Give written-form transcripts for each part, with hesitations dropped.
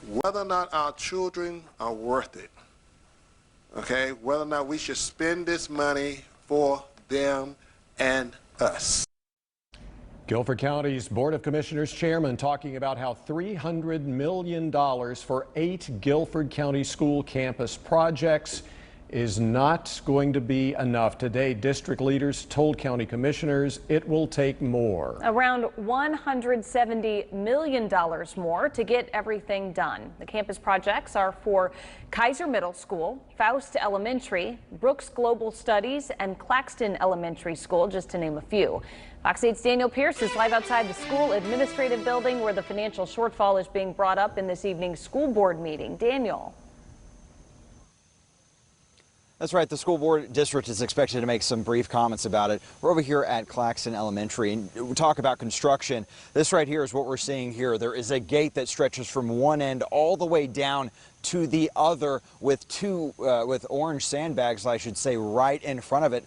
whether or not our children are worth it, okay, whether or not we should spend this money for them and us. Guilford County's Board of Commissioners chairman talking about how $300 million for 8 Guilford County school campus projects is not going to be enough. Today, district leaders told county commissioners it will take more. Around $170 million more to get everything done. The campus projects are for Kaiser Middle School, Faust Elementary, Brooks Global Studies, and Claxton Elementary School, just to name a few. Fox 8's Daniel Pierce is live outside the school administrative building where the financial shortfall is being brought up in this evening's school board meeting. Daniel. That's right. The school board district is expected to make some brief comments about it. We're over here at Claxton Elementary, and we talk about construction. This right here is what we're seeing here. There is a gate that stretches from one end all the way down to the other with with orange sandbags, I should say, right in front of it.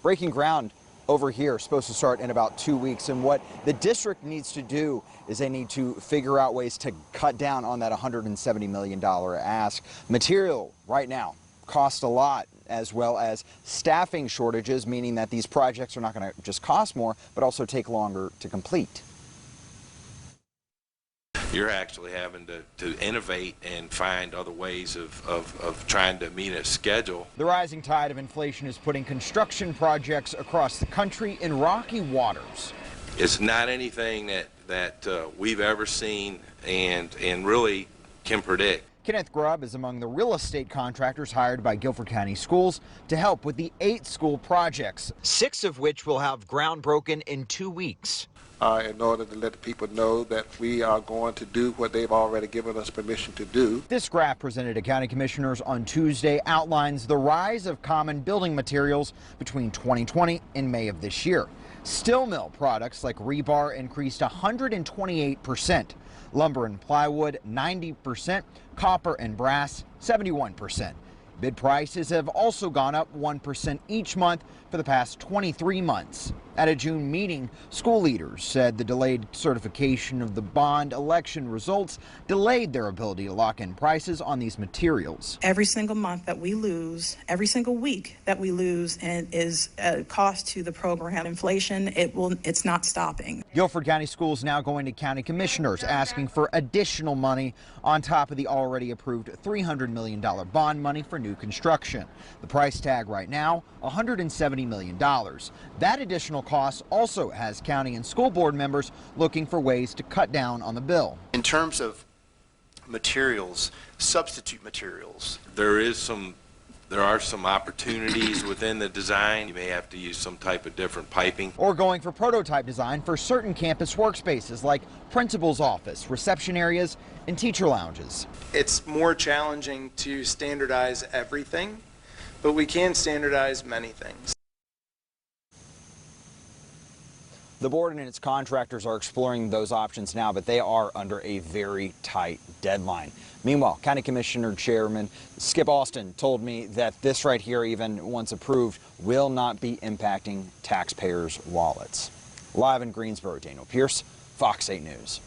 Breaking ground over here, supposed to start in about 2 weeks. And what the district needs to do is they need to figure out ways to cut down on that $170 million ask. Material right now cost a lot, as well as staffing shortages, meaning that these projects are not going to just cost more, but also take longer to complete. You're actually having to innovate and find other ways of trying to meet a schedule. The rising tide of inflation is putting construction projects across the country in rocky waters. It's not anything that we've ever seen and really can predict. Kenneth Grubb is among the real estate contractors hired by Guilford County Schools to help with the 8 school projects, 6 of which will have ground broken in 2 weeks. In order to let the people know that we are going to do what they've already given us permission to do. This graph presented to county commissioners on Tuesday outlines the rise of common building materials between 2020 and May of this year. Steel mill products like rebar increased 128%, lumber and plywood 90%, copper and brass 71%. Bid prices have also gone up 1% each month for the past 23 months. At a June meeting, school leaders said the delayed certification of the bond election results delayed their ability to lock in prices on these materials. Every single month that we lose, every single week that we lose, and is a cost to the program. Inflation, it's not stopping. Guilford County Schools now going to county commissioners asking for additional money on top of the already approved $300 million bond money for new construction. The price tag right now, $170 million. That additional cost also has county and school board members looking for ways to cut down on the bill. In terms of materials, substitute materials, There are some opportunities within the design. You may have to use some type of different piping. Or going for prototype design for certain campus workspaces like principal's office, reception areas, and teacher lounges. It's more challenging to standardize everything, but we can standardize many things. The board and its contractors are exploring those options now, but they are under a very tight deadline. Meanwhile, County Commissioner Chairman Skip Austin told me that this right here, even once approved, will not be impacting taxpayers' wallets. Live in Greensboro, Daniel Pierce, Fox 8 News.